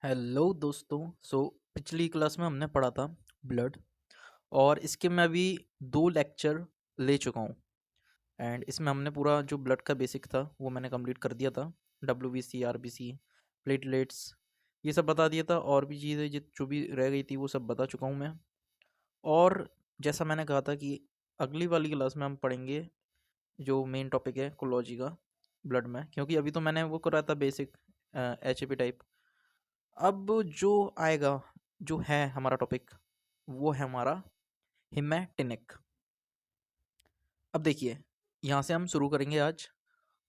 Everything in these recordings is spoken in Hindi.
हेलो दोस्तों। पिछली क्लास में हमने पढ़ा था ब्लड, और इसके मैं अभी 2 लेक्चर ले चुका हूँ। एंड इसमें हमने पूरा जो ब्लड का बेसिक था वो मैंने कंप्लीट कर दिया था। WBC, RBC, प्लेटलेट्स, ये सब बता दिया था। और भी चीज़ें जो भी रह गई थी वो सब बता चुका हूँ मैं। और जैसा मैंने कहा था कि अगली वाली क्लास में हम पढ़ेंगे जो मेन टॉपिक है कोलॉजी का ब्लड में, क्योंकि अभी तो मैंने वो करा था बेसिक HAP टाइप। अब जो आएगा, जो है हमारा टॉपिक, वो है हमारा हिमैटिनिक। अब देखिए, यहाँ से हम शुरू करेंगे आज।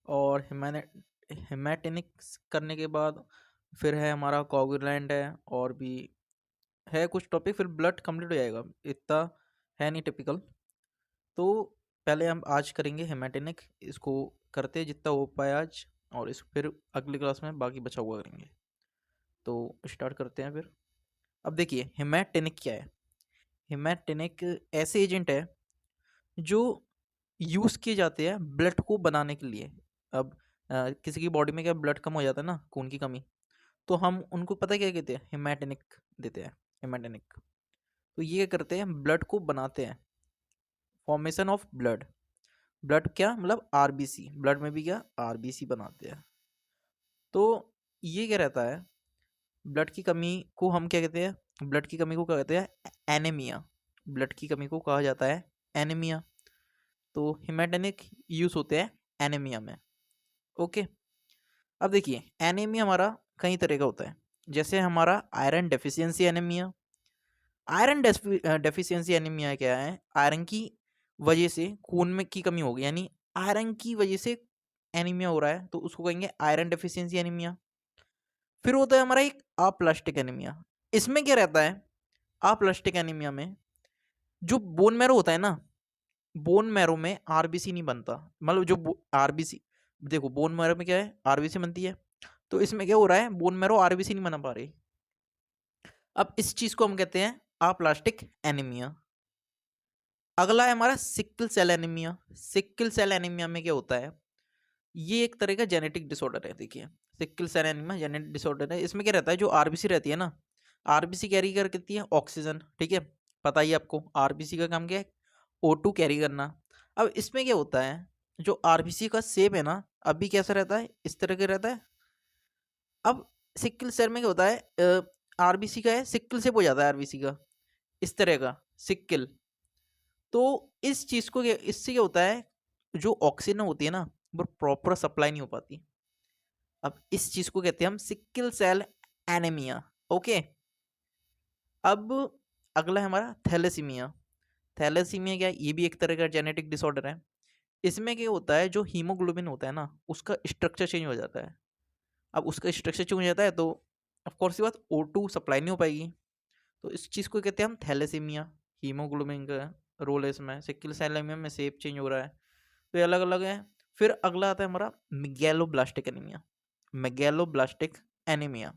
और हिमैटिनिक करने के बाद फिर है हमारा कोगुलेंट है, और भी है कुछ टॉपिक, फिर ब्लड कंप्लीट हो जाएगा। इतना है नहीं टिपिकल। तो पहले हम आज करेंगे हिमैटिनिक, इसको करते हैं जितना हो पाए आज, और इस फिर अगली क्लास में बाकी बचा हुआ करेंगे। तो स्टार्ट करते हैं फिर। अब देखिए हिमैटिनिक क्या है। हिमैटिनिक ऐसे एजेंट है जो यूज़ किए जाते हैं ब्लड को बनाने के लिए। अब किसी की बॉडी में क्या ब्लड कम हो जाता है ना, खून की कमी, तो हम उनको पता क्या कहते हैं, हिमैटिनिक देते हैं। हिमैटिनिक तो ये करते हैं, ब्लड को बनाते हैं। फॉर्मेशन ऑफ ब्लड, ब्लड क्या मतलब आरबीसी, ब्लड में भी क्या आरबीसी बनाते हैं। तो ये क्या रहता है, ब्लड की कमी को हम क्या कहते हैं, ब्लड की कमी को क्या कहते हैं, एनीमिया। ब्लड की कमी को कहा जाता है एनीमिया। तो हिमैटिनिक यूज होते हैं एनीमिया में। ओके। अब देखिए एनीमिया हमारा कई तरह का होता है। जैसे हमारा iron deficiency anaemia. Iron deficiency anaemia क्या है, आयरन की वजह से खून में की कमी होगी, यानी आयरन की वजह से एनीमिया हो रहा है, तो उसको कहेंगे आयरन डेफिशिएंसी एनीमिया। फिर होता है हमारा एक अप्लास्टिक एनीमिया। इसमें क्या रहता है, अप्लास्टिक एनीमिया में जो बोन मैरो होता है ना, बोन मैरो में आरबीसी नहीं बनता। मतलब जो आरबीसी, देखो बोन मैरो में क्या है, आरबीसी बनती है। तो इसमें क्या हो रहा है, बोन मैरो आरबीसी नहीं बना पा रही। अब इस चीज को हम कहते हैं अप्लास्टिक एनीमिया। अगला है हमारा sickle cell anaemia. Sickle cell anaemia में क्या होता है, ये एक तरह का जेनेटिक डिसऑर्डर है। देखिए sickle cell anaemia genetic disorder है। इसमें क्या रहता है, जो आरबीसी रहती है ना, आरबीसी कैरी करती है ऑक्सीजन, ठीक है, पता ही आपको आरबीसी का काम क्या है, O2 कैरी करना। अब इसमें क्या होता है, जो आरबीसी का शेप है ना, अभी कैसा रहता है, इस तरह का रहता है। अब सिक्ल सेल में क्या होता है, आरबीसी का है, सिक्ल शेप हो जाता है आरबीसी का, इस तरह का सिक्ल। तो इस चीज को इससे क्या होता है, जो ऑक्सीजन होती है ना, वो प्रॉपर सप्लाई नहीं हो पाती। अब इस चीज को कहते हैं हम सिक्ल सेल एनीमिया। ओके। अब अगला है हमारा थैलेसीमिया। थैलेसीमिया क्या है, ये भी एक तरह का जेनेटिक डिसऑर्डर है। इसमें क्या होता है, जो हीमोग्लोबिन होता है ना, उसका स्ट्रक्चर चेंज हो जाता है। अब उसका स्ट्रक्चर चेंज हो जाता है तो ऑफकोर्स ये बात O2 सप्लाई नहीं हो पाएगी। तो इस चीज़ को कहते हैं हम थैलेसीमिया। हीमोग्लोबिन का रोल है इसमें। सिक्ल सेल एनीमिया में शेप चेंज हो रहा है, तो ये अलग अलग है। फिर अगला आता है हमारा मेगैलोब्लास्टिक एनीमिया। Megaloblastic anaemia.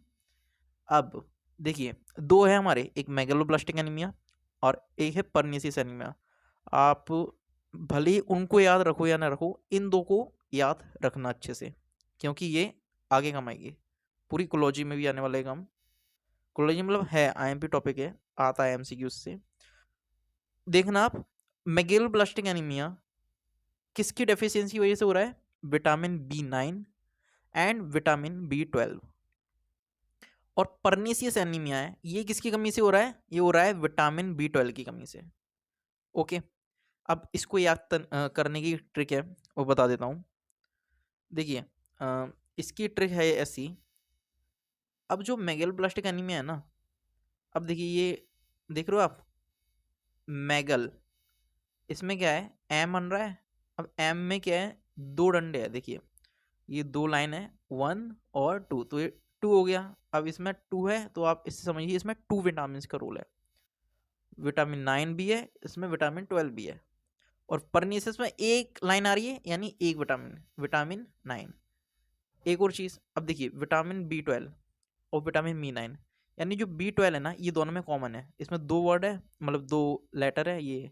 अब देखिए दो है हमारे, एक मेगैलोब्लास्टिक एनीमिया और एक है परनीसिस एनीमिया। आप भले ही उनको याद रखो या ना रखो, इन दो को याद रखना अच्छे से, क्योंकि ये आगे काम आएंगे। पूरी कोलॉजी में भी आने वाले काम। कोलॉजी मतलब है IMP टॉपिक है, आता है MCQ से। देखना आप, मेगैलोब्लास्टिक एनीमिया किसकी डेफिशिएंसी वजह से हो रहा है, vitamin B9 and vitamin B12। और परनीसियस एनीमिया है, ये किसकी कमी से हो रहा है, ये हो रहा है विटामिन B12 की कमी से। ओके। अब इसको याद करने की ट्रिक है, वो बता देता हूँ। देखिए इसकी ट्रिक है ऐसी। अब जो मेगलोब्लास्टिक एनीमिया है ना, अब देखिए ये देख रहे हो आप, मेगल, इसमें क्या है, एम बन रहा है। अब एम में क्या है, दो डंडे हैं। देखिए ये दो लाइन है, 1 और 2, तो ये 2 हो गया। अब इसमें 2 है तो आप इससे समझिए इसमें 2 विटामिन का रोल है। विटामिन 9 भी है इसमें, विटामिन 12 भी है। और परनीसिस में एक लाइन आ रही है, यानी एक विटामिन, विटामिन 9। एक और चीज़, अब देखिए विटामिन B12 और विटामिन B9, यानी जो B12 है ना, ये दोनों में कॉमन है। इसमें 2 वर्ड है, मतलब 2 लेटर है, ये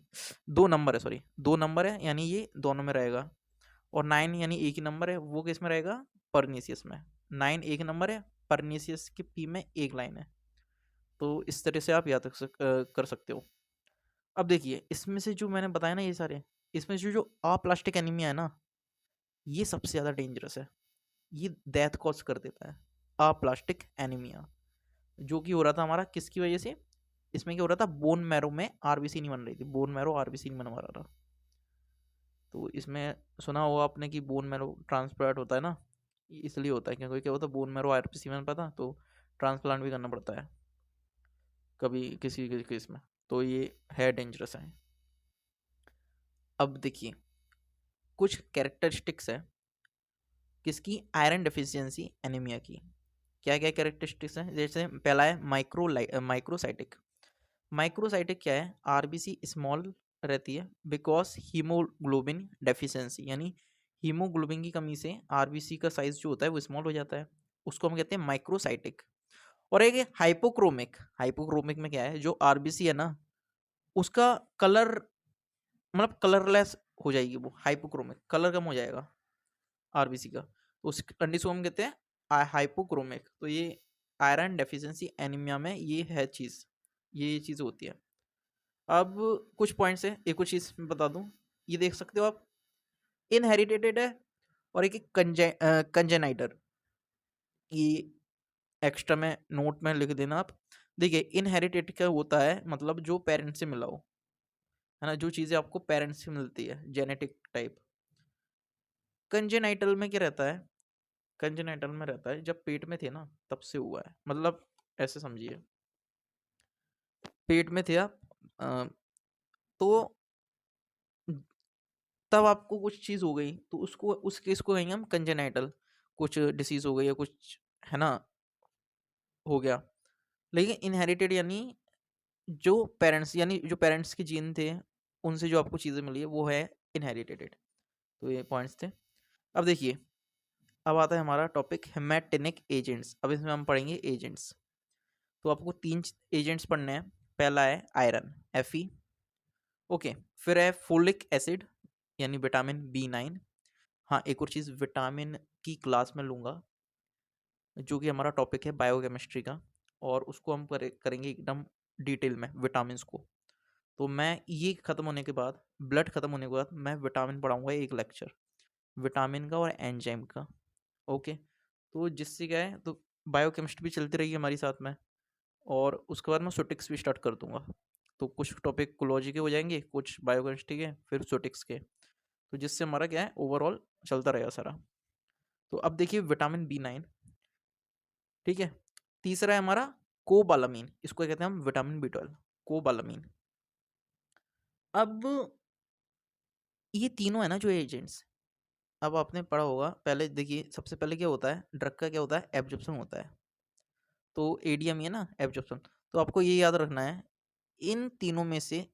2 नंबर है, सॉरी 2 नंबर है, यानी ये दोनों में रहेगा। और 9 यानी एक ही नंबर है, वो किस में रहेगा, परनीसियस में। 9 एक नंबर है परनीसियस की पी में एक लाइन है। तो इस तरह से आप याद कर सकते हो। अब देखिए इसमें से जो मैंने बताया ना ये सारे, इसमें से जो अप्लास्टिक एनीमिया है ना, ये सबसे ज़्यादा डेंजरस है। ये डेथ कॉज कर देता है, अप्लास्टिक एनीमिया। जो कि हो रहा था हमारा किसकी वजह से, इसमें क्या हो रहा था, बोन मैरो में आरबीसी नहीं बन रही थी, बोन मैरो आरबीसी नहीं बन पा रहा था। तो इसमें सुना होगा आपने कि बोन मैरो ट्रांसप्लांट होता है ना, इसलिए होता है क्योंकि क्या होता है, बोन मैरो आरबीसी बन पाता तो ट्रांसप्लांट भी करना पड़ता है कभी किसी के केस में। तो ये है डेंजरस है। अब देखिए कुछ कैरेक्टरिस्टिक्स है किसकी, आयरन डेफिशिएंसी एनीमिया की। क्या क्या कैरेक्टरिस्टिक्स हैं, जैसे पहला है माइक्रोसाइटिक। माइक्रोसाइटिक क्या है, आरबीसी स्मॉल रहती है बिकॉज हीमोग्लोबिन डेफिशिएंसी, यानी हीमोग्लोबिन की कमी से आरबीसी का साइज जो होता है वो स्मॉल हो जाता है, उसको हम कहते हैं माइक्रोसाइटिक। और एक हाइपोक्रोमिक। हाइपोक्रोमिक में क्या है, जो आरबीसी है ना उसका कलर मतलब कलरलेस हो जाएगी, वो हाइपोक्रोमिक, कलर कम हो जाएगा आरबीसी का, तो उस कंडीशन को हम कहते हैं हाइपोक्रोमिक। तो ये आयरन डेफिशिएंसी एनीमिया में ये है चीज़, ये चीज़ होती है। अब कुछ पॉइंट्स है, एक कुछ चीज़ मैं बता दूं, ये देख सकते हो आप, इनहेरिटेड है और एक कंजेनाइटर। ये एक्स्ट्रा में नोट में लिख देना आप। देखिए इनहेरिटेड क्या होता है, मतलब जो पेरेंट्स से मिला हो, है ना, जो चीज़ें आपको पेरेंट्स से मिलती है, जेनेटिक टाइप। कंजेनाइटल में क्या रहता है, कंजेनाइटल में रहता है जब पेट में थे ना तब से हुआ है, मतलब ऐसे समझिए, पेट में थे आप, तो तब आपको कुछ चीज़ हो गई तो उसको, उस केस को कहेंगे हम कंजेनाइटल, कुछ डिसीज हो गई या कुछ, है ना, हो गया। लेकिन इनहेरिटेड यानी जो पेरेंट्स, यानी जो पेरेंट्स के जीन थे उनसे जो आपको चीज़ें मिली है वो है इनहेरिटेड। तो ये पॉइंट्स थे। अब देखिए, अब आता है हमारा टॉपिक हेमेटेनिक एजेंट्स। अब इसमें हम पढ़ेंगे एजेंट्स। तो आपको 3 एजेंट्स पढ़ने हैं। पहला है आयरन, Fe। ओके, फिर है फोलिक एसिड यानी विटामिन B9। हाँ, एक और चीज़ विटामिन की क्लास में लूँगा जो कि हमारा टॉपिक है बायोकेमिस्ट्री का, और उसको हम करेंगे एकदम डिटेल में विटामिन्स को। तो मैं ये ख़त्म होने के बाद, ब्लड ख़त्म होने के बाद मैं विटामिन पढ़ाऊँगा एक लेक्चर, विटामिन का और एंजाइम का। ओके, तो जिससे क्या है, तो बायोकेमिस्ट्री भी चलती रहेगी हमारी साथ में, और उसके बाद मैं सोटिक्स भी स्टार्ट कर दूंगा। तो कुछ टॉपिक कोलॉजी के हो जाएंगे, कुछ बायोकेमिस्ट्री के, फिर सोटिक्स के, तो जिससे हमारा क्या है ओवरऑल चलता रहेगा सारा। तो अब देखिए विटामिन B9, ठीक है। तीसरा है हमारा कोबालामीन, इसको कहते हैं हम विटामिन B12, कोबालामीन। अब ये तीनों है ना जो एजेंट्स, अब आपने पढ़ा होगा, पहले देखिए सबसे पहले क्या होता है, ड्रग का क्या होता है, एब्जॉर्प्शन होता है। तो एडीएम ये ना एब्जॉर्प्शन, तो आपको ये याद रखना है इन तीनों में से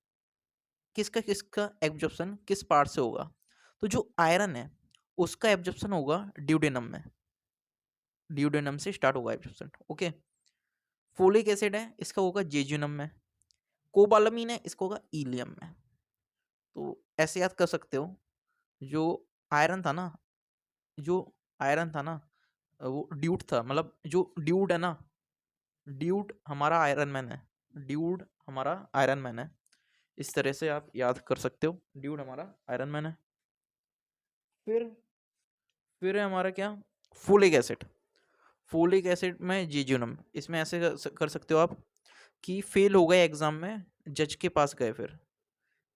किसका किसका एब्जॉर्प्शन किस पार्ट से होगा। तो जो आयरन है उसका एब्जॉर्प्शन होगा ड्यूडेनम में, ड्यूडेनम से स्टार्ट होगा एब्जॉर्प्शन। ओके, फोलिक एसिड है इसका होगा जेजुनम में, कोबालामीन है इसका होगा इलियम में। तो ऐसे याद कर सकते हो, जो आयरन था ना, जो आयरन था ना वो ड्यूड था, मतलब जो ड्यूड है ना, ड्यूड हमारा आयरन मैन है, ड्यूड हमारा आयरन मैन है। इस तरह से आप याद कर सकते हो, ड्यूड हमारा आयरन मैन है। फिर फिर है हमारा क्या, फोलिक एसिड। फोलिक एसिड में जीजूनम, इसमें ऐसे कर सकते हो आप कि फेल हो गए एग्जाम में, जज के पास गए, फिर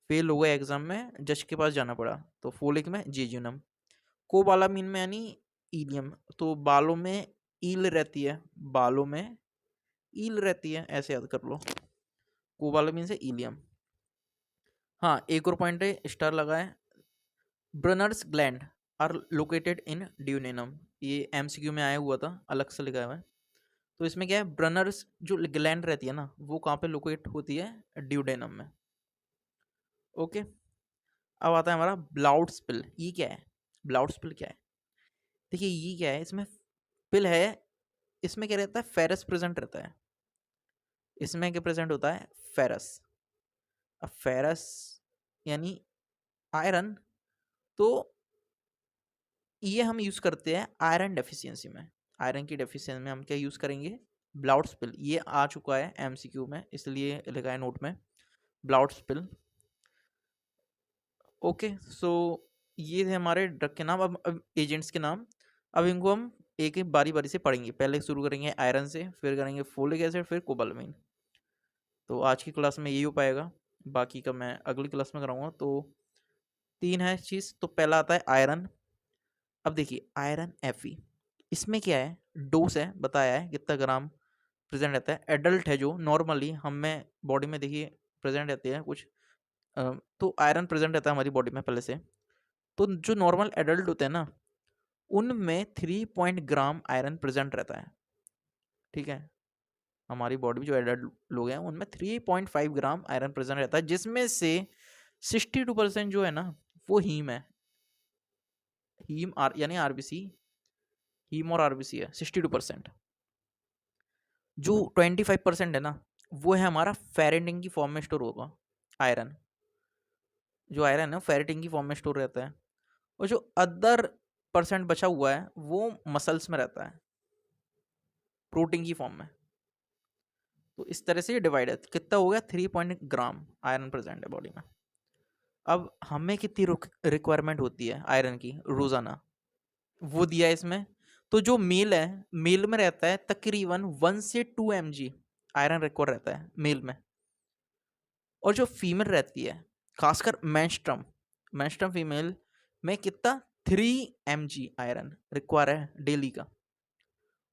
फेल हो गए एग्जाम में, जज के पास जाना पड़ा, तो फोलिक में जीजूनम। कोबालामीन में यानी इलियम, तो बालों में ईल रहती है, बालों में ईल रहती है, ऐसे याद कर लो, कोबालामीन से इलियम। हाँ, एक और पॉइंट है, स्टार लगा है, Brunner's gland are located in duodenum. ये एमसीक्यू में आया हुआ था, अलग से लिखा हुआ है। तो इसमें क्या है, ब्रनर्स जो ग्लैंड रहती है ना वो कहाँ पे लोकेट होती है, ड्यूडेनम में। ओके, अब आता है हमारा ब्लाउड स्पिल। ये क्या है, ब्लाउड स्पिल क्या है, देखिए ये क्या है, इसमें पिल है, इसमें क्या रहता है, फेरस प्रेजेंट रहता है। इसमें क्या प्रेजेंट होता है, फेरस। अब फेरस यानी आयरन, तो ये हम यूज करते हैं आयरन डेफिशिएंसी में। आयरन की डेफिशिएंसी में हम क्या यूज़ करेंगे, ब्लाउट स्पिल। ये आ चुका है एमसीक्यू में, इसलिए लिखा है नोट में ब्लाउट स्पिल। ओके, सो ये थे हमारे ड्रग के नाम। अब एजेंट्स के नाम, अब इनको हम एक एक बारी बारी से पढ़ेंगे। पहले शुरू करेंगे आयरन से, फिर करेंगे फोलिक एसिड, फिर कोबालामाइन। तो आज की क्लास में यही हो पाएगा, बाकी का मैं अगली क्लास में कराऊंगा। तो 3 है चीज़। तो पहला आता है आयरन। अब देखिए आयरन Fe, इसमें क्या है, डोज है, बताया है कितना ग्राम प्रेजेंट रहता है। एडल्ट है जो नॉर्मली हम में बॉडी में देखिए प्रेजेंट रहते हैं कुछ, तो आयरन प्रेजेंट रहता है हमारी बॉडी में पहले से। तो जो नॉर्मल एडल्ट होते हैं ना, उनमें 3 ग्राम आयरन प्रेजेंट रहता है। ठीक है, हमारी बॉडी में जो एडल्ट लोग हैं उनमें 3.5 ग्राम आयरन प्रेजेंट रहता है, जिसमें से 62% जो है ना वो हीम है। हीम यानी आरबीसी, हीम और आरबीसी है 62%। जो 25% है ना, वो है हमारा फेरेटिन की फॉर्म में स्टोर होगा आयरन। जो आयरन है फेरेटिन की फॉर्म में स्टोर रहता है, और जो अदर परसेंट बचा हुआ है वो मसल्स में रहता है प्रोटीन की फॉर्म में। तो इस तरह से ये डिवाइड है। कितना हो गया, 3 ग्राम आयरन प्रेजेंट है बॉडी में। अब हमें कितनी रिक्वायरमेंट होती है आयरन की रोजाना, वो दिया है इसमें। तो जो मेल है, मेल में रहता है तकरीबन 1 से 2 mg आयरन रिक्वायर रहता है मेल में। और जो फीमेल रहती है, खासकर मेंस्ट्रम फीमेल में कितना, 3 mg आयरन रिक्वायर है डेली का।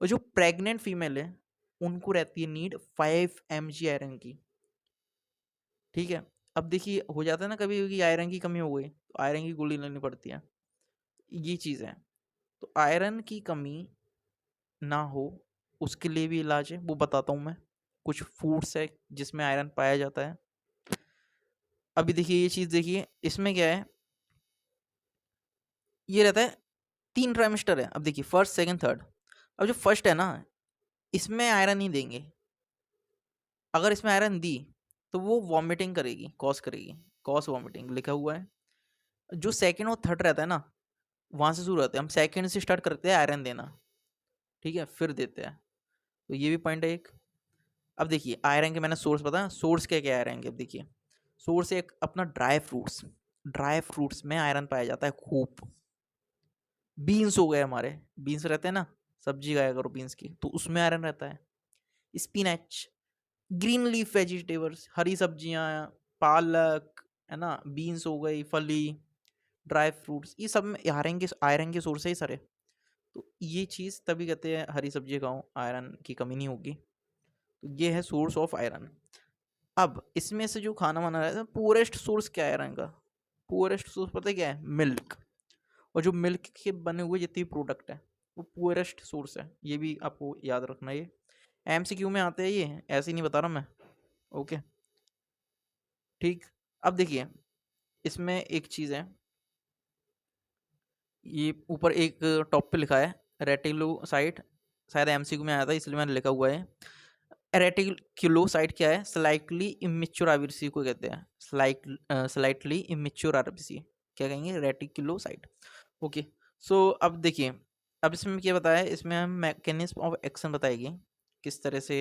और जो प्रेग्नेंट फीमेल है उनको रहती है नीड 5 mg आयरन की। ठीक है, अब देखिए हो जाता है ना कभी कभी आयरन की कमी हो गई तो आयरन की गोली लेनी पड़ती है, ये चीज़ है। तो आयरन की कमी ना हो उसके लिए भी इलाज है, वो बताता हूँ मैं। कुछ फूड्स है जिसमें आयरन पाया जाता है। अभी देखिए ये चीज़ देखिए, इसमें क्या है, ये रहता है 3 ट्राइमेस्टर है। अब देखिए फर्स्ट सेकंड थर्ड। अब जो फर्स्ट है ना, इसमें आयरन नहीं देंगे। अगर इसमें आयरन दी तो वो वॉमिटिंग करेगी, कॉज वॉमिटिंग लिखा हुआ है। जो सेकंड और थर्ड रहता है ना, वहां से शुरू होता है। हम सेकंड से स्टार्ट करते हैं आयरन देना, ठीक है, फिर देते हैं। तो ये भी पॉइंट है एक। अब देखिए आयरन के मैंने सोर्स बताया, सोर्स क्या क्या आयरन के। अब देखिए सोर्स एक अपना ड्राई फ्रूट्स में आयरन पाया जाता है खूब। बीन्स हो गए हमारे, बीन्स रहते हैं ना, सब्जी खाया करो बीन्स की, तो उसमें आयरन रहता है। स्पिनच, ग्रीन लीफ वेजिटेबल्स, हरी सब्जियां, पालक है ना, बीन्स हो गई, फली, ड्राई फ्रूट्स, ये सब में आयरन के सोर्स है ही सारे। तो ये चीज़ तभी कहते हैं हरी सब्जी खाओ, आयरन की कमी नहीं होगी। तो ये है सोर्स ऑफ आयरन। अब इसमें से जो खाना बना रहा है, पुअरेस्ट सोर्स क्या है आयरन का, पुअरेस्ट सोर्स पता है क्या है, मिल्क। और जो मिल्क के बने हुए जितने भी प्रोडक्ट है वो पुअरेस्ट सोर्स है। ये भी आपको याद रखना है, ये एमसीक्यू में आते हैं, ये ऐसे ही नहीं बता रहा मैं। ओके ठीक। अब देखिए इसमें एक चीज़ है, ये ऊपर एक टॉप पे लिखा है रेटिकुलोसाइट, शायद एमसीक्यू में आया था इसलिए मैंने लिखा हुआ है। रेटिकुलोसाइट क्या है, स्लाइटली इमेच्योर आरबीसी को कहते हैं, स्लाइटली इमेच्योर आरबीसी क्या कहेंगे, रेटिकुलोसाइट। ओके, सो अब देखिए, अब इसमें क्या बताया है, इसमें हम मैकेनिज्म ऑफ एक्शन बताएगी किस तरह से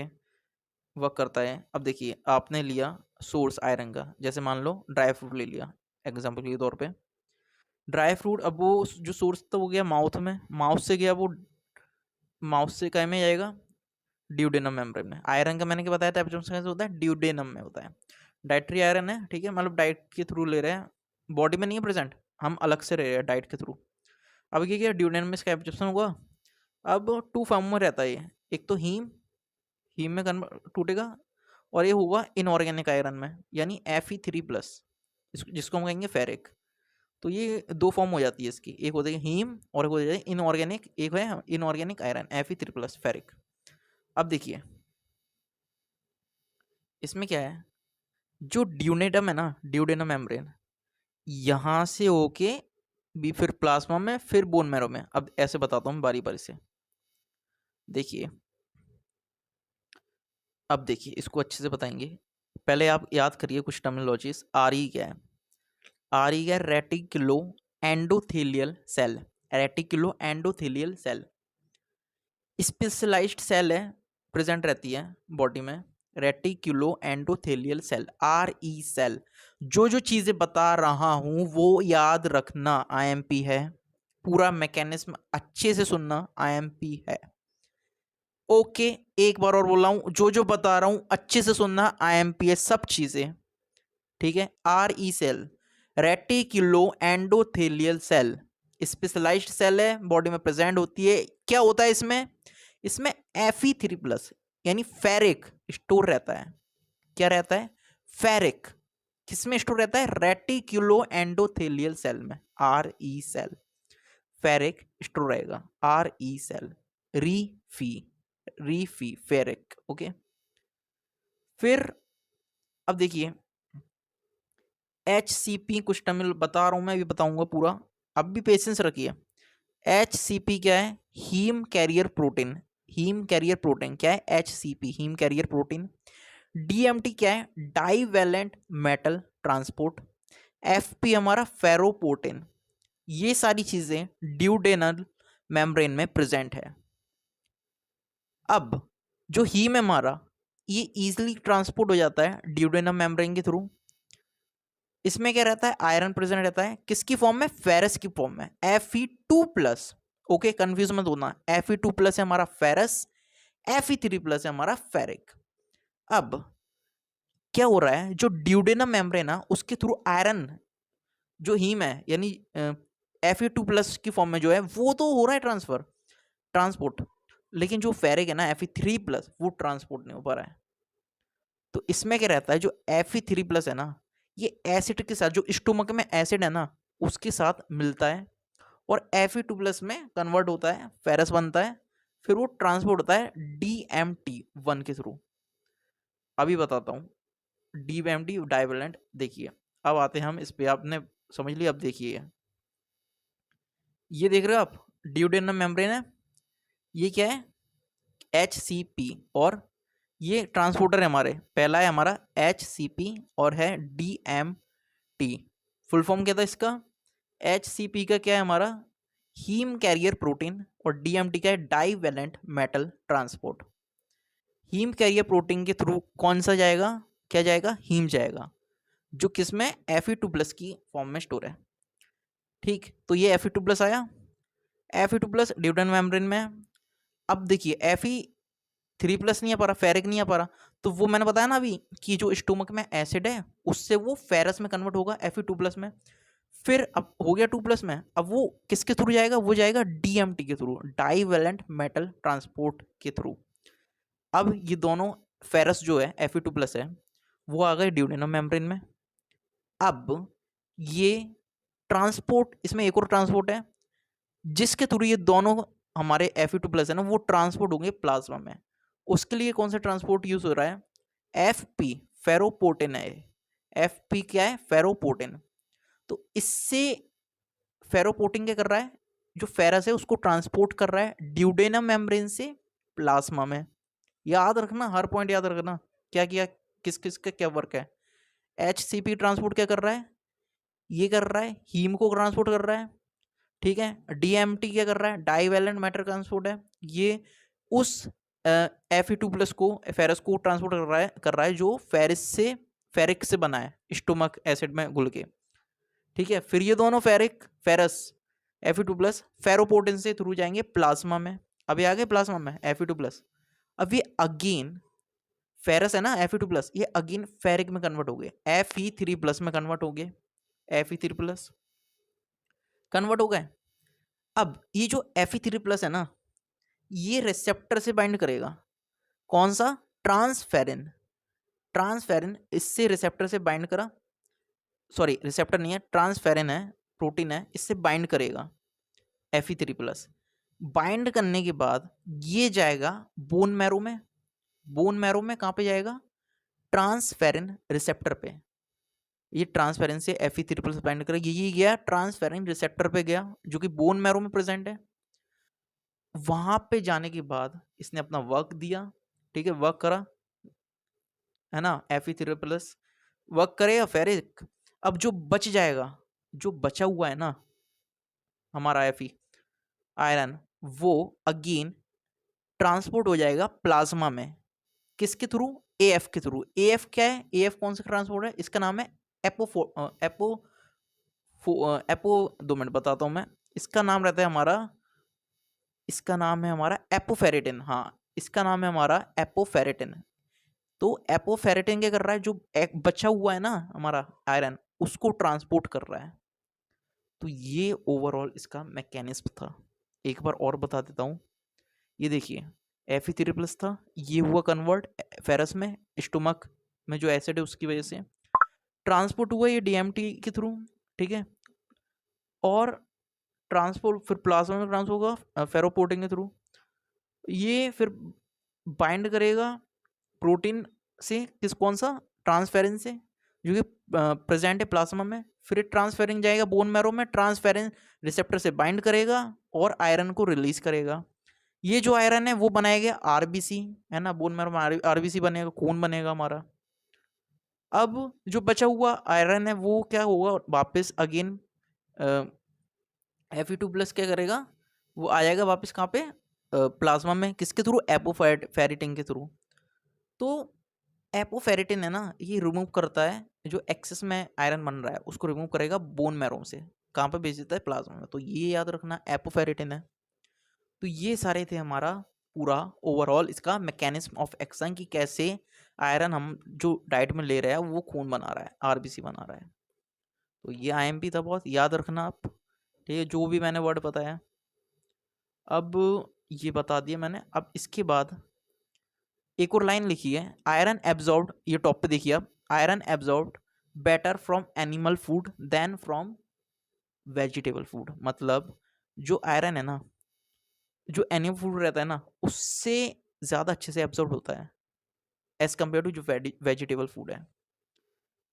वर्क करता है। अब देखिए आपने लिया सोर्स आयरन का, जैसे मान लो ड्राई फ्रूट ले लिया एग्जाम्पल के तौर पे। ड्राई फ्रूट, अब वो जो सोर्स था वो गया माउथ में, माउथ से गया वो, माउथ से क्या में जाएगा, ड्यूडेनम मेम्ब्रेन में। आयरन का मैंने क्या बताया था, एब्जॉर्प्शन कैसे होता है, ड्यूडेनम में होता है। डाइटरी आयरन है, ठीक है, मतलब डाइट के थ्रू ले रहे हैं, बॉडी में नहीं है प्रेजेंट, हम अलग से ले रहे हैं डाइट के थ्रू। अब ये क्या, ड्यूडेनम में इसका एब्जॉर्प्शन होगा। अब 2 फॉर्म में रहता है ये, एक तो हीम, हीम में कन्वर्ट टूटेगा, और ये होगा इनऑर्गेनिक आयरन में, यानी Fe3+, जिसको हम कहेंगे फेरिक। तो ये 2 फॉर्म हो जाती है इसकी, एक हो जाएगी हीम और एक हो जाएगी इनऑर्गेनिक, एक है इनऑर्गेनिक आयरन Fe3+ फेरिक। अब देखिए इसमें क्या है, जो ड्यूनेडम है ना, ड्यूडेनम मेम्ब्रेन, यहाँ से होके भी फिर प्लाज्मा में, फिर बोन मैरो में। अब ऐसे बताता हूँ बारी बारी से। देखिए अब देखिए इसको अच्छे से बताएंगे, पहले आप याद करिए कुछ टर्मिनोलॉजीज। आरई क्या है, आरई क्या है, reticulo endothelial cell, reticulo endothelial cell. Specialised cell है, प्रेजेंट रहती है बॉडी में, reticulo endothelial cell, RE cell. जो जो चीजें बता रहा हूं वो याद रखना, IMP है। पूरा मैकेनिज्म अच्छे से सुनना, IMP है। ओके, एक बार और बोल रहा हूं, जो जो बता रहा हूं अच्छे से सुनना, IMP है सब चीजें, ठीक है। RE cell, reticulo endothelial cell, specialised cell है, बॉडी में प्रेजेंट होती है। क्या होता है इसमें? इसमें Fe3+ यानी फेरिक स्टोर रहता है। क्या रहता है? फेरिक। किसमें स्टोर रहता है? रेटिक्यूलो एंडोथेलियल सेल में, RE सेल। फेरिक स्टोर रहेगा, RE सेल। रीफी, रीफी फेरिक, ओके। फिर अब देखिए, HCP कुछ टर्म बता रहा हूं मैं, अभी बताऊंगा पूरा, अब भी पेशेंस रखिए। HCP क्या है? Haem carrier protein. Haem carrier protein क्या है? HCP, haem carrier protein. DMT क्या है? Divalent metal transport. FP हमारा फेरोपोर्टिन। ये सारी चीजें ड्यूडेनल मेम्ब्रेन में प्रेजेंट है। अब जो हीम है हमारा, ये इजीली ट्रांसपोर्ट हो जाता है ड्यूडेनल मेम्ब्रेन के थ्रू। इसमें क्या रहता है? आयरन प्रेजेंट रहता है। किसकी फॉर्म में? फेरस की फॉर्म में, Fe2+। ओके, कंफ्यूज मत होना, Fe2+ है हमारा फेरस, Fe3+ है हमारा फेरिक। अब क्या हो रहा है? जो ड्यूडेनम मेम्ब्रेन है उसके थ्रू आयरन, जो हीम है यानी Fe2+ की फॉर्म में जो है वो तो हो रहा है ट्रांसपोर्ट, लेकिन जो फेरिक है ना, Fe3+, वो ट्रांसपोर्ट नहीं हो पा रहा है। तो इसमें क्या रहता है? जो Fe3+ है ना, ये एसिड के साथ, जो स्टोमक में एसिड है ना उसके साथ मिलता है और Fe2+ में कन्वर्ट होता है, फेरस बनता है, फिर वो ट्रांसपोर्ट होता है DMT1 के थ्रू। अभी बताता हूँ DMT डाइवेलेंट। देखिए, अब आते हैं हम इस पे, आपने समझ लिया। अब देखिए, ये देख रहे हो आप, ड्यूडेनम मेम्ब्रेन है, ये क्या है? HCP, और ये ट्रांसपोर्टर है हमारे, पहला है हमारा HCP और है DMT। फुल फॉर्म क्या था इसका? HCP का क्या है हमारा? हीम कैरियर प्रोटीन, और DMT का है divalent metal transport. Haem carrier protein के थ्रू कौन सा जाएगा? क्या जाएगा? हीम जाएगा, जो किसमें? Fe2+ की फॉर्म में स्टोर है। ठीक, तो ये Fe2+ आया, Fe2+ ड्यूडेनल मेम्ब्रेन में। अब देखिए, Fe3+ नहीं आ पा रहा, फेरिक नहीं आ पा रहा, तो वो मैंने बताया ना अभी कि जो स्टोमक में एसिड है उससे वो फेरस में कन्वर्ट होगा, Fe2+ में। फिर अब हो गया 2+ में, अब वो किसके थ्रू जाएगा? वो जाएगा DMT के थ्रू, डाईवैलेंट मेटल ट्रांसपोर्ट के थ्रू। अब ये दोनों फेरस जो है, Fe2+ है, वो आ गए ड्यूडेनम मेम्ब्रेन में। अब ये ट्रांसपोर्ट, इसमें एक और ट्रांसपोर्ट है जिसके थ्रू ये दोनों हमारे Fe2+ है ना, वो ट्रांसपोर्ट होंगे प्लाज्मा में। उसके लिए कौन सा ट्रांसपोर्ट यूज हो रहा है? FP, फेरोपोर्टिन है। FP क्या है? फेरोपोर्टिन। तो इससे फेरोपोर्टिन क्या कर रहा है? जो फेरस है उसको ट्रांसपोर्ट कर रहा है ड्यूडेनम मेम्ब्रेन से प्लाज्मा में। याद रखना, हर पॉइंट याद रखना, क्या किया, किस किस का क्या वर्क है। HCP ट्रांसपोर्ट क्या कर रहा है? ये कर रहा है हीम को ट्रांसपोर्ट कर रहा है, ठीक है। DMT क्या कर रहा है? डाईवैलेंट मैटर ट्रांसपोर्ट है, ये उस Fe2+ को, फेरस को ट्रांसपोर्ट कर रहा है जो फेरिक से बना है, स्टोमक एसिड में घुल के, ठीक है। फिर ये दोनों फेरस Fe2+ फेरोपोर्टिन से थ्रू जाएंगे प्लाज्मा में। अब ये आ गए प्लाज्मा में Fe2+। अब ये अगेन फेरस है ना, Fe2+, ये अगेन फेरिक में कन्वर्ट हो गए, Fe3+ में कन्वर्ट हो गए, Fe3+ कन्वर्ट हो गए। अब ये जो Fe3+ है ना, ये रिसेप्टर से बाइंड करेगा। कौन सा? ट्रांसफेरिन। ट्रांसफेरिन इससे रिसेप्टर से बाइंड करा, सॉरी रिसेप्टर नहीं है, ट्रांसफेरिन है, प्रोटीन है, इससे बाइंड करेगा Fe3+। बाइंड करने के बाद ये जाएगा बोन मैरो में। बोन मैरो में कहाँ पे जाएगा? ट्रांसफेरिन रिसेप्टर पे। ये ट्रांसफेरिन से Fe3+ बाइंड करेगा, ये गया ट्रांसफेरिन रिसेप्टर पे गया, जो कि बोन मैरो में प्रेजेंट है। वहां पे जाने के बाद इसने अपना वर्क दिया, ठीक है, वर्क करा, है ना, Fe3+ वर्क करेगा फेरिक। अब जो बच जाएगा, जो बचा हुआ है ना हमारा Fe आयरन, वो अगेन ट्रांसपोर्ट हो जाएगा प्लाज्मा में, किसके थ्रू, एएफ के थ्रू। एएफ क्या है, एएफ कौन सा ट्रांसपोर्ट है, इसका नाम है एपो 2 मिनट बताता हूं मैं। इसका नाम रहता है हमारा, इसका नाम है हमारा एपोफेरेटिन। हाँ, इसका नाम है हमारा एपोफेरेटिन। तो एपोफेरेटिन क्या कर रहा है, जो एक बचा हुआ है ना हमारा आयरन, उसको ट्रांसपोर्ट कर रहा है। तो ये ओवरऑल इसका मैकेनिज्म था। एक बार और बता देता हूँ। ये देखिए, Fe3 प्लस था, ये हुआ कन्वर्ट फेरस में, स्टोमक में जो एसिड है उसकी वजह से ट्रांसपोर्ट हुआ ये डीएमटी के थ्रू, ठीक है। और ट्रांसपोर्ट फिर प्लाज्मा में ट्रांसफर होगा फेरोपोर्टिन के थ्रू। ये फिर बाइंड करेगा प्रोटीन से, कौन सा, ट्रांसफेरिन से, जो कि प्रेजेंट है प्लाज्मा में। फिर ट्रांसफेरिन जाएगा बोन मैरो में, ट्रांसफेरिन रिसेप्टर से बाइंड करेगा और आयरन को रिलीज करेगा। ये जो आयरन है वो बनाएगा आरबीसी, है ना, बोन मैरो में आरबीसी बनेगा, खून बनेगा हमारा। अब जो बचा हुआ आयरन है वो क्या होगा, वापस अगेन Fe2+ क्या करेगा, वो आ जाएगा वापस कहाँ पे, प्लाज्मा में, किसके थ्रू, एपोफेरेटिन के थ्रू। तो एपोफेरेटिन है ना, ये रिमूव करता है जो एक्सेस में आयरन बन रहा है, उसको रिमूव करेगा बोन मैरो से, कहाँ पे भेज देता है, प्लाज्मा में। तो ये याद रखना, एपोफेरेटिन है। तो ये सारे थे हमारा पूरा ओवरऑल इसका मैकेनिज्म ऑफ एक्शन, कि कैसे आयरन हम जो डाइट में ले रहे हैं वो खून बना रहा है, आरबीसी बना रहा है। तो ये आईएमपी था, बहुत याद रखना आप, ठीक है, जो भी मैंने वर्ड बताया। अब ये बता दिया मैंने। अब इसके बाद एक और लाइन लिखी है, आयरन एब्जॉर्ब्ड, ये टॉप पे देखिए आप, iron absorbed better from animal food than from vegetable food. मतलब जो आयरन है ना, जो एनिमल फूड रहता है ना, उससे ज़्यादा अच्छे से एब्जॉर्ब होता है एज कम्पेयर टू जो वेजिटेबल फूड है।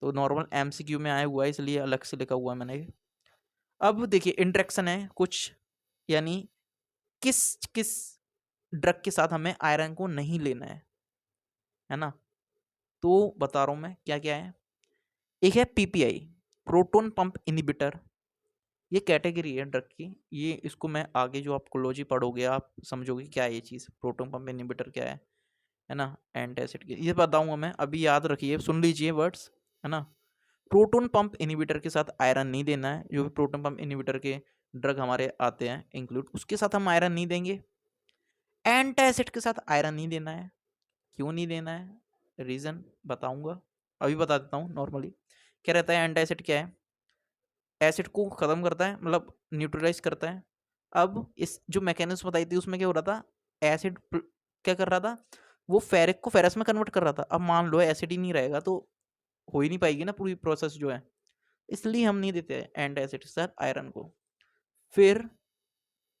तो नॉर्मल एमसीक्यू में आया हुआ है, इसलिए अलग से लिखा हुआ है मैंने। अब देखिए इंट्रैक्शन है कुछ, यानी किस किस ड्रग के साथ हमें आयरन को नहीं लेना है ना। तो बता रहा हूं मैं क्या क्या है। एक है पीपीआई, प्रोटोन पंप इनिबिटर। ये कैटेगरी है ड्रग की, ये इसको मैं आगे जो आप कोलॉजी पढ़ोगे आप समझोगे क्या है ये चीज़, प्रोटोन पंप इनिबिटर क्या है ना, एंटासिड की, ये बताऊंगा मैं, अभी याद रखिए, सुन लीजिए वर्ड्स, है ना। प्रोटोन पंप इनिबिटर के साथ आयरन नहीं देना है, जो भी प्रोटोन पंप इनिबिटर के ड्रग हमारे आते हैं इंक्लूड, उसके साथ हम आयरन नहीं देंगे। एंटासिड के साथ आयरन नहीं देना है। क्यों नहीं देना है, रीज़न बताऊंगा, अभी बता देता हूँ। नॉर्मली क्या रहता है, एंटासिड क्या है, एसिड को ख़त्म करता है, मतलब न्यूट्रलाइज करता है। अब इस जो मैकेनिज्म बताई थी उसमें क्या हो रहा था, एसिड क्या कर रहा था, वो फेरिक को फेरस में कन्वर्ट कर रहा था। अब मान लो एसिड ही नहीं रहेगा तो हो ही नहीं पाएगी ना पूरी प्रोसेस जो है, इसलिए हम नहीं देते एंड एसिड के साथ आयरन को। फिर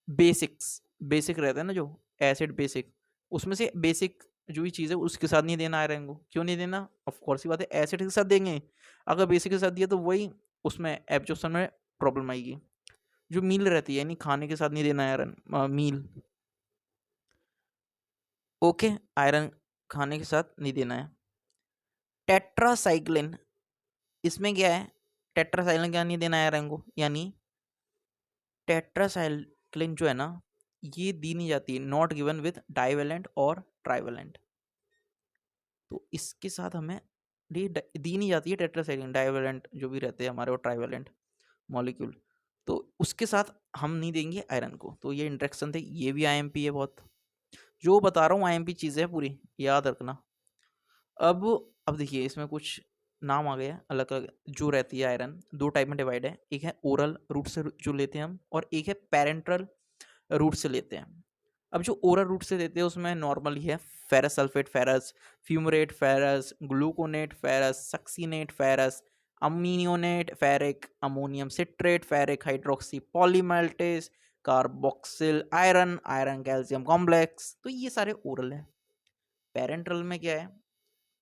बेसिक्स, बेसिक रहता है ना जो एसिड बेसिक, उसमें से बेसिक जो भी चीज़ है उसके साथ नहीं देना आयरन को। क्यों नहीं देना, ऑफ कोर्स ही बात है, एसिड के साथ देंगे, अगर बेसिक के साथ दिया तो वही उसमें एब्जॉर्प्शन में प्रॉब्लम आएगी। जो मील रहती है, यानी खाने के साथ नहीं देना आयरन, मील, ओके, आयरन खाने के साथ नहीं देना है। टेट्रासाइक्लिन, इसमें क्या है, टेट्रासाइक्लिन क्या नहीं देना है आयरन को, यानी टेट्रासाइक्लिन जो है ना, ये दी नहीं जाती है, नॉट गिवन विद डाइवेलेंट और ट्राइवेलेंट। तो इसके साथ हमें दी नहीं जाती है टेट्रासाइक्लिन, डाइवेलेंट जो भी रहते हैं हमारे, और ट्राइवेलेंट मॉलिक्यूल, तो उसके साथ हम नहीं देंगे आयरन को। तो ये इंट्रैक्शन थे, ये भी आईएमपी है बहुत, जो बता रहा हूँ आईएमपी चीज़ें हैं पूरी, याद रखना। अब अब देखिए इसमें कुछ नाम आ गया अलग अलग, जो रहती है आयरन दो टाइप में डिवाइड है, एक है ओरल रूट से जो लेते हैं हम, और एक है पेरेंट्रल रूट से लेते हैं। अब जो ओरल रूट से लेते हैं उसमें नॉर्मल ही है, ferrous sulphate ferrous, fumarate ferrous, gluconate ferrous, succinate ferrous, अमीनियोनेट ferric, ammonium citrate ferric hydroxy polymaltose, carboxyl iron, iron calcium complex. तो ये सारे ओरल हैं। पेरेंट्रल में क्या है,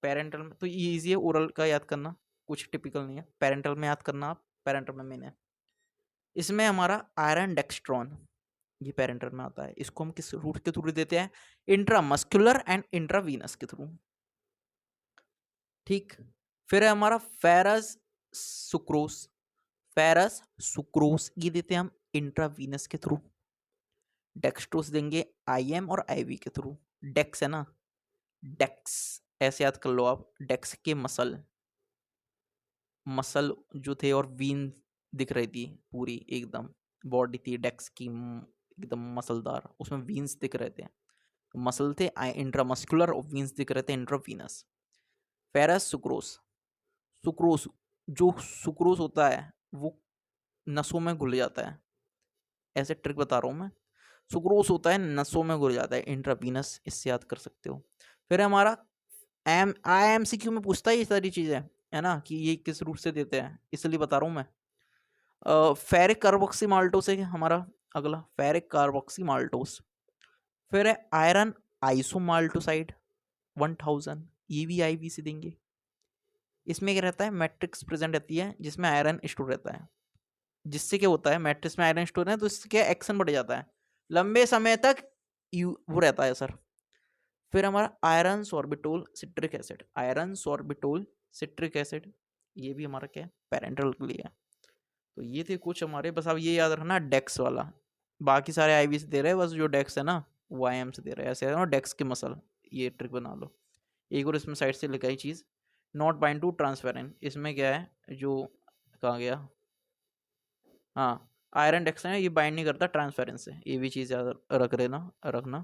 पेरेंटल में तो ये ईजी है, ओरल का याद करना कुछ टिपिकल नहीं है, पेरेंटल में याद करना आप, पेरेंटल में मेन है। इसमें हमारा आयरन डेक्स्ट्रॉन, ये पेरेंटल में आता है, इसको हम किस रूट के थ्रू देते हैं, इंट्रामस्कुलर एंड इंट्रावीनस के थ्रू, ठीक। फिर है हमारा फेरस सुक्रोस, फेरस सुक्रोस ये देते हैं हम इंट्रावीनस के थ्रू। डेक्सट्रोज देंगे IM और IV के थ्रू। डेक्स है ना, डेक्स ऐसे याद कर लो आप, डेक्स के मसल, मसल जो थे और वीन दिख रही थी पूरी एकदम, बॉडी थी डेक्स की एकदम मसलदार, उसमें वीन्स दिख रहे थे, मसल थे इंट्रामस्कुलर और वीन्स दिख रहे थे इंट्रावीनस। फेरस सुक्रोस, सुक्रोस जो सुक्रोस होता है वो नसों में घुल जाता है, ऐसे ट्रिक बता रहा हूँ मैं, सुक्रोस होता है नसों में घुल जाता है इंट्रावीनस, इससे याद कर सकते हो। फिर हमारा IMCQ में पूछता है ये सारी चीजें, है ना, कि ये किस रूप से देते हैं, इसलिए बता रहा हूँ मैं। फेरिक कार्बोक्सी माल्टोस है हमारा अगला, फेरिक कार्बोक्सी माल्टोस। फिर है आयरन आइसोमाल्टोसाइड 1000, ये भी IV से देंगे। इसमें क्या रहता है, मैट्रिक्स प्रेजेंट रहती है जिसमें आयरन स्टोर रहता है, जिससे क्या होता है, मैट्रिक्स में आयरन स्टोर है तो इससे क्या एक्शन बढ़ जाता है, लंबे समय तक वो रहता है सर। फिर हमारा iron sorbitol citric acid, iron sorbitol citric acid, ये भी हमारा क्या है, पेरेंटल के लिए है। तो ये थे कुछ हमारे, बस अब ये याद रखना डेक्स वाला, बाकी सारे IV से दे रहे हैं, बस जो डेक्स है ना वो IM से दे रहे हैं, ऐसे है ना डेक्स के मसल, ये ट्रिक बना लो। एक और इसमें साइड से लिखा ही चीज़, नॉट बाइंड टू ट्रांसफेरेंट, इसमें क्या है जो कहा गया, हाँ आयरन डेक्स है ये बाइंड नहीं करता ट्रांसफेरेंस से, ये भी चीज़ याद रखना।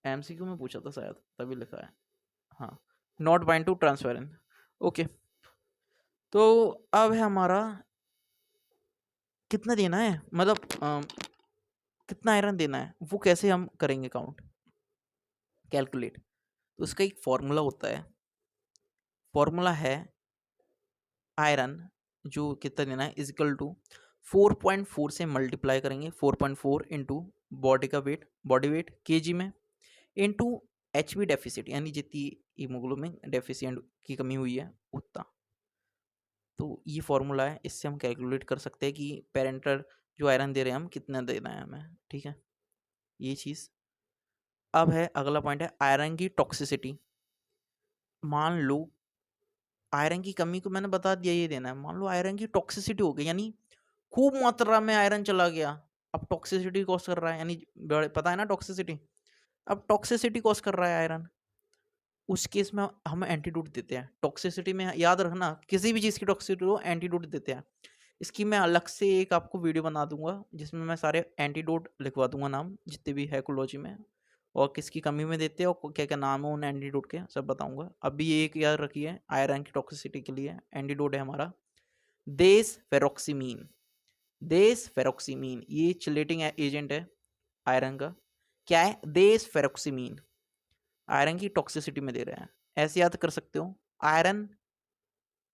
MCQ में पूछा था शायद, तभी लिखा है, हाँ नॉट बाइंड टू ट्रांसफेरेंट। ओके, तो अब है हमारा कितना देना है, मतलब कितना आयरन देना है, वो कैसे हम करेंगे काउंट, कैलकुलेट। तो उसका एक फॉर्मूला होता है, फॉर्मूला है आयरन जो कितना देना है इजिकल टू 4.4 से मल्टीप्लाई करेंगे, 4.4 इंटू बॉडी का वेट, बॉडी वेट केजी में, इंटू HB डेफिसिट, यानी जितनी हीमोग्लोबिन डेफिशिएंट की कमी हुई है उतना। तो ये फॉर्मूला है, इससे हम कैलकुलेट कर सकते हैं कि पेरेंटल जो आयरन दे रहे हैं हम कितना देना है हमें, ठीक है, ये चीज़। अब है अगला पॉइंट है आयरन की टॉक्सिसिटी। मान लो आयरन की कमी को मैंने बता दिया ये देना है, मान लो आयरन की टॉक्सिसिटी हो गई, यानी खूब मात्रा में आयरन चला गया, अब टॉक्सिसिटी कॉज कर रहा है, यानी पता है ना टॉक्सिसिटी, अब टॉक्सिसिटी कॉज कर रहा है आयरन, उस केस में हम एंटीडोट देते हैं। टॉक्सिसिटी में याद रखना, किसी भी चीज़ की टॉक्सिसिटी हो एंटीडोट देते हैं। इसकी मैं अलग से एक आपको वीडियो बना दूंगा जिसमें मैं सारे एंटीडोट लिखवा दूंगा, नाम जितने भी है इकोलॉजी में, और किसकी कमी में देते हैं और क्या क्या नाम है उन एंटीडोट के, सब बताऊंगा। अभी एक याद रखिए आयरन की टॉक्सिसिटी के लिए एंटीडोट है हमारा देस फेरोक्सीमीन। देस फेरोक्सीमीन ये चिलेटिंग एजेंट है आयरन का, क्या है, देस फेरोक्सीमीन, आयरन की टॉक्सिसिटी में दे रहे हैं, ऐसे याद कर सकते हो। आयरन,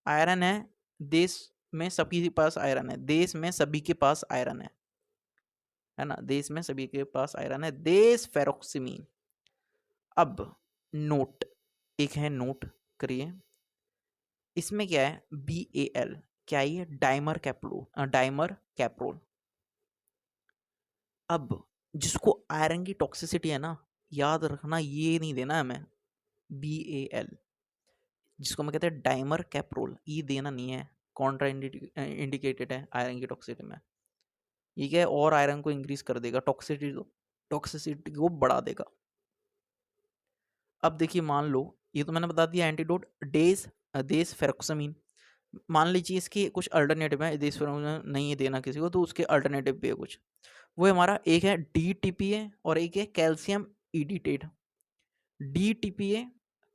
आयरन है, देश में सभी के पास आयरन है, देश में सभी के पास आयरन है ना, देश में सभी के पास आयरन है, देश फेरोक्सीमीन। अब नोट, एक है नोट करिए, इसमें क्या है BAL, क्या ये डाइमर कैप्रो, डाइमर कैप्रोल। अब जिसको आयरन की टॉक्सिसिटी है ना, याद रखना ये नहीं देना हमें BAL, जिसको मैं कहते हैं डाइमर कैप्रोल, ये देना नहीं है, कॉन्ट्रा इंडिकेटेड है आयरन की टॉक्सिसिटी में, ये क्या है और आयरन को इंक्रीज कर देगा, टॉक्सिसिटी को बढ़ा देगा। अब देखिए मान लो ये तो मैंने बता दिया एंटीडोट डेज देस फेरोक्सामिन, मान लीजिए इसकी कुछ अल्टरनेटिव है, देस फेरोक्सामिन नहीं देना किसी को तो उसके अल्टरनेटिव भी है कुछ, वो हमारा एक है DTPA और एक है कैल्शियम इडिटेट। DTPA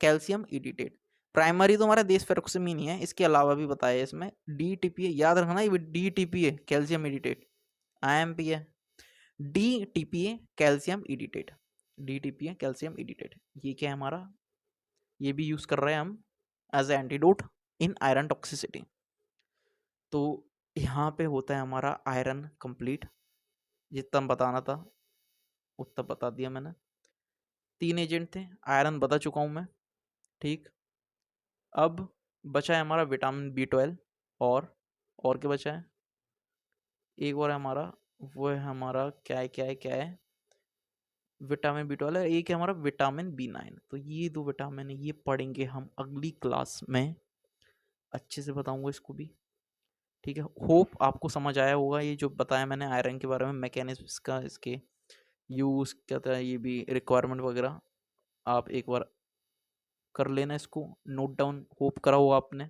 कैल्शियम इडिटेट, प्राइमरी तो हमारा देश फेरोक्सामिन ही है, इसके अलावा भी बताया इसमें DTPA, याद रखना ये DTPA कैल्शियम इडिटेट, IMP है, DTPA कैल्शियम इडिटेट, DTPA कैल्शियम इडिटेट, ये क्या है हमारा, ये भी यूज कर रहे हैं हम as antidote in iron toxicity. तो यहाँ पे होता है हमारा आयरन कंप्लीट, जितना बताना था उतना बता दिया मैंने। 3 एजेंट थे, आयरन बता चुका हूँ मैं, ठीक। अब बचा है हमारा विटामिन B12, और क्या बचा है, एक और है हमारा, वो है हमारा क्या है विटामिन B12 है, एक है हमारा विटामिन B9। तो ये 2 विटामिन है, ये पढ़ेंगे हम अगली क्लास में, अच्छे से बताऊंगा इसको भी, ठीक है, होप आपको समझ आया होगा ये जो बताया मैंने आयरन के बारे में, मैकेनिज्म इसका, इसके यूज़ क्या था, ये भी रिक्वायरमेंट वगैरह आप एक बार कर लेना, इसको नोट डाउन होप करा होगा आपने।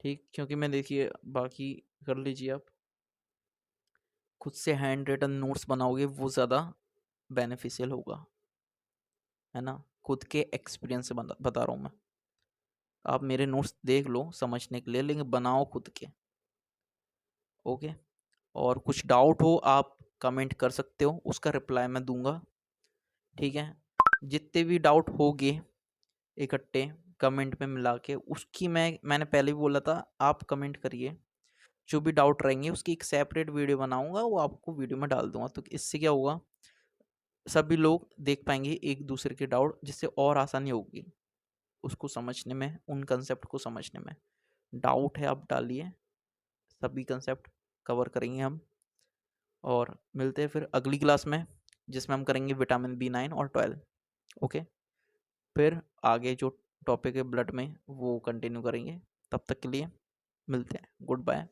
ठीक, क्योंकि मैं देखिए बाकी कर लीजिए आप, खुद से हैंड रिटन नोट्स बनाओगे वो ज़्यादा बेनिफिशियल होगा, है ना। खुद के एक्सपीरियंस से बता रहा हूँ मैं। आप मेरे नोट्स देख लो समझने के लिए, लेकिन बनाओ खुद के। ओके, और कुछ डाउट हो आप कमेंट कर सकते हो, उसका रिप्लाई मैं दूंगा। ठीक है, जितने भी डाउट होंगे इकट्ठे कमेंट में मिला के, उसकी मैंने पहले भी बोला था, आप कमेंट करिए, जो भी डाउट रहेंगे उसकी एक सेपरेट वीडियो बनाऊंगा, वो आपको वीडियो में डाल दूंगा। तो इससे क्या होगा, सभी लोग देख पाएंगे एक दूसरे के डाउट, जिससे और आसानी होगी उसको समझने में, उन कंसेप्ट को समझने में। डाउट है आप डालिए, सभी कंसेप्ट कवर करेंगे हम। और मिलते हैं फिर अगली क्लास में, जिसमें हम करेंगे विटामिन B9 और 12। ओके, फिर आगे जो टॉपिक है ब्लड में वो कंटिन्यू करेंगे। तब तक के लिए मिलते हैं, गुड बाय।